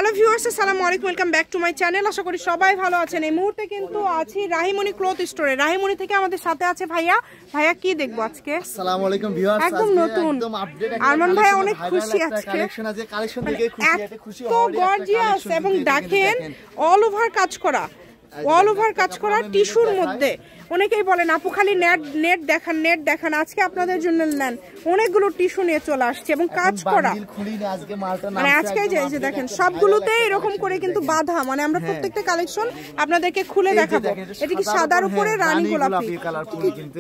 Hello viewers, আসসালামু আলাইকুম, welcome back to my channel. আশা করি সবাই ভালো আছেন। এই মুহূর্তে কিন্তু আছি রাহিমনি ক্লথ স্টোরে। রাহিমনি থেকে আমাদের সাথে আছে ভাইয়া। ভাইয়া কি দেখবো আজকে? আসসালামু আলাইকুম ভিউয়ার্স, একদম নতুন আরমান ভাই অনেক খুশি আজকে। কালেকশন আছে, কালেকশন দেখে খুশি তো গর্জিয়াস এবং দেখেন অল ওভার কাজ করা, অল ওভার কাজ করা টিস্যুর মধ্যে। অনেকেই বলেন আপু খালি নেট দেখান, আজকে আপনাদের জন্য নেন অনেকগুলো টিস্যু নিয়ে চলে আসছে এবং কাজ করা। মানে আজকে যে দেখেন সবগুলোতে এরকম করে কিন্তু বাঁধা, মানে আমরা প্রত্যেকটা কালেকশন আপনাদেরকে খুলে দেখাবো। এটা কি সাদার উপরে রানী গোলাপি,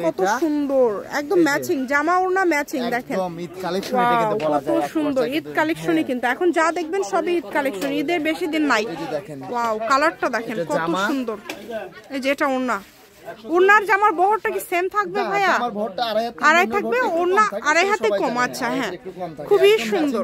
কত সুন্দর, একদম ম্যাচিং জামা ওড়না ম্যাচিং। দেখেন কত সুন্দর ঈদ কালেকশনই, কিন্তু এখন যা দেখবেন সবই ঈদ কালেকশন, ঈদের বেশি দিন নাই। ওয়াও, কালারটা দেখেন কত সুন্দর। এই যে এটা ওড়না, ওড়নার জামার বহরটা কি সেম থাকবে ভাইয়া? আড়াই থাকবে, ওড়না আড়াই হাতে কম। আচ্ছা হ্যাঁ, খুবই সুন্দর,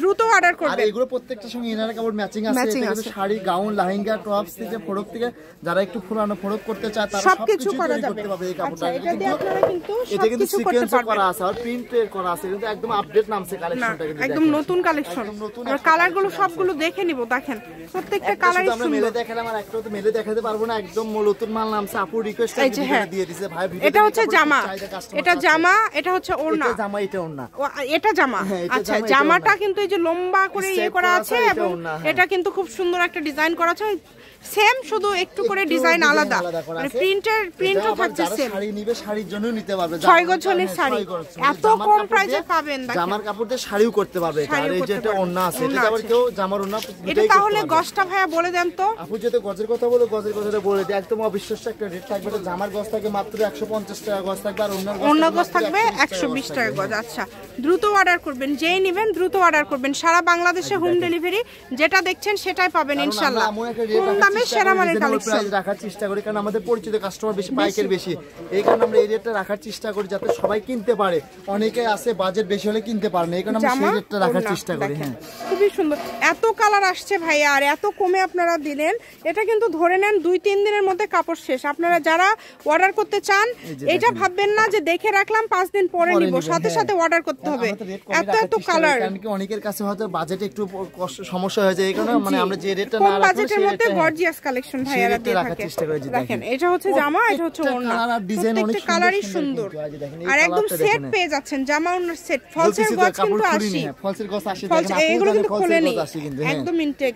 দ্রুত অর্ডার করবেন। এগুলো প্রত্যেকটা সঙ্গে ইনার কাপড় ম্যাচিং আছে। এগুলো শাড়ি, গাউন, লেহেঙ্গা, টপস থেকে ফরক থেকে যারা একটু ফুলানো ফরক করতে চায় তারা সবকিছু করা যাবে। এই কাপড়টা এটা দিয়ে আপনারা কিন্তু এটা কিন্তু সবকিছু করতে সিকোয়েন্স পারবেন। করা আছে আর প্রিন্ট করা আছে, কিন্তু একদম আপডেট নামছে কালেকশনটা, কিন্তু একদম নতুন কালেকশন। আর কালারগুলো সবগুলো দেখে নিব। দেখেন প্রত্যেকটা কালারই সুন্দর। আমরা মেলে দেখালাম আর একটা তো মেলে দেখাতে পারবো না, একদম নতুন মাল নামছে। আপু রিকোয়েস্ট দিয়ে দিয়েছে ভাই, এটা হচ্ছে জামা, এটা জামা, এটা হচ্ছে ওড়না। এটা জামা, এটা ওড়না, এটা জামা। আচ্ছা, জামাটা কিন্তু এই যে লম্বা করে ইয়ে করা আছে এবং এটা কিন্তু খুব সুন্দর একটা ডিজাইন করা আছে। সেম, শুধু একটু করে ডিজাইন আলাদা, মানে প্রিন্টও থাকছে সেম। শাড়ি নিবে, শাড়ির জন্য নিতে পারবে। 6 গজের শাড়ি এত কম প্রাইসে পাবেন। জামার কাপড় দিয়ে শাড়িও করতে পারবে। আর এই যে এটা ওড়না আছে, এটা আবার কেউ জামার ওড়না এটা তাহলে গজটা ভাইয়া বলে দেন তো। আপু যেটা গজের কথা বলে, গজের কথাটা বলে দিই। একদম অবিশ্বাস্য একটা রেট থাকবে। এটা জামার গজ থাকে মাত্র 150 টাকা গজ থাকবে, আর ওড়না গজ থাকবে 120 টাকা গজ। আচ্ছা, দ্রুত অর্ডার করবেন, যেই নেবেন দ্রুত অর্ডার করবেন। সারা বাংলাদেশে হোম ডেলিভারি, যেটা দেখছেন সেটাই পাবেন ইনশাআল্লাহ। কম দামে সেরা মানের কালেকশন রাখার চেষ্টা করি, কারণ আমাদের পরিচিত কাস্টমার বেশি, পাইকারি বেশি। এই কারণে আমরা এই রেটটা রাখার চেষ্টা করি যাতে সবাই কিনতে পারে। অনেকে আছে বাজেট বেশি হলে কিনতে পারে না, এই কারণে আমরা সেই রেটটা রাখার চেষ্টা করি। হ্যাঁ, খুবই সুন্দর, এত কালার আসছে ভাইয়া আর এত কমে আপনারা দিলেন। এটা কিন্তু ধরে নেন 2-3 দিনের মধ্যে কাপড় শেষ। আপনারা যারা অর্ডার করতে চান এটা ভাববেন না যে দেখে রাখলাম 5 দিন পরে নিব, সাথে সাথে অর্ডার করতে হবে। এত কালার, কারণ কি অনেকের কাছে হয়তো বাজেটে একটু সমস্যা হয়ে যায়, এই কারণে মানে আমরা যে রেটটা না রাখি বাজেটের মধ্যে গর্জিয়াস কালেকশন ভাইয়ারা দিয়ে থাকে। দেখেন এটা হচ্ছে জামা, এটা হচ্ছে ওড়না, প্রত্যেকটা কালারই সুন্দর। আর একদম সেট পেয়ে যাচ্ছেন, জামা ওড়নার সেট। ফলসের গজ কিন্তু 80, ফলসের গজ 80 টাকা। এগুলো কিন্তু খোলেনি, একদম ইনটেক।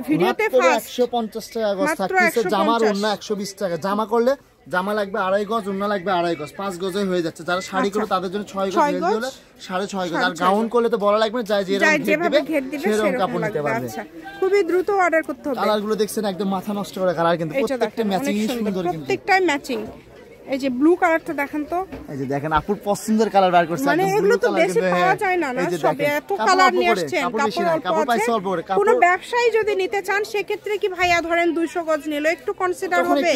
ভিডিওতে ফার্স্ট 150 টাকা গজ থাকছে, জামার ওড়না 120 টাকা। জামা করলে জামা লাগবে 2.5 গজ, ওড়না লাগবে 2.5 গজ, 5 গজে হয়ে যাচ্ছে। যারা শাড়ি করে তাদের জন্য 6 গজ হলে 6.5 গজ। আর গাউন করলে তো বলা লাগবে না, যেভাবে ঘের দিবে সেরকম কাপড় নিতে পারবে। আচ্ছা, খুবই দ্রুত অর্ডার করতে হবে। কালারগুলো দেখছেন একদম মাথা নষ্ট করে কালার, কিন্তু প্রত্যেকটা ম্যাচিং সুন্দর, প্রত্যেকটাই ম্যাচিং। এই যে ব্লু কালারটা দেখেন তো, এই যে দেখেন আপুর পছন্দের কালার বের করছে। মানে এগুলো তো বেশি পাওয়া যায় না, সব এত কালার নিয়ে আসছেন। কাপড় পাইছে অল্প করে। কোন ব্যবসায়ী যদি নিতে চান সেক্ষেত্রে কি ভাইয়া ধরেন 200 গজ নিল, একটু কনসিডার হবে?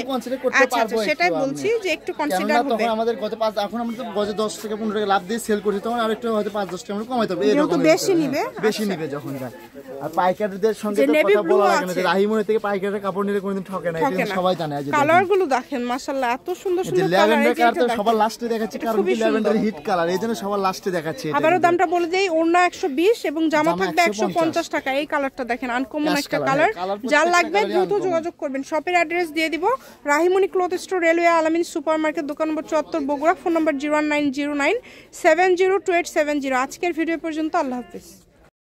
আচ্ছা, সেটাই বলছি যে একটু কনসিডার হবে। তখন আমাদের গজে 5, এখন আমরা তো গজে 10 থেকে 15 টাকা লাভ দিয়ে সেল করি, তখন আরেকটু হয়তো 5-10 টাকা আমরা কমাইতে হবে। এরকম বেশি নিবে যখন যায়। আর পাইকারদের সঙ্গে তো কথা বলা লাগে না যে রাহিমনি থেকে পাইকারের কাপড় নিলে কোনদিন ঠকে না, এটা সবাই জানে। কালারগুলো দেখেন মাশাআল্লাহ, এত সুন্দর সুন্দর কালার। সবার লাস্টে দেখাচ্ছি, কারণ কি ল্যাভেন্ডার হিট কালার, এইজন্য সবার লাস্টে দেখাচ্ছি। আবারো দামটা বলে দেই, ওড়না 120 এবং জামা থাকবে 150 টাকা। এই কালারটা দেখেন, আনকমন একটা কালার। যার লাগবে দ্রুত যোগাযোগ করবেন। শপের অ্যাড্রেস দিয়ে দিব, রাহিমনি ক্লথ স্টোর, রেলওয়ে আলামিন সুপারমার্কেট, দোকান নম্বর 74, বগুড়া। ফোন নম্বর 01909702870। আজকের ভিডিও পর্যন্ত, আল্লাহ হাফেজ।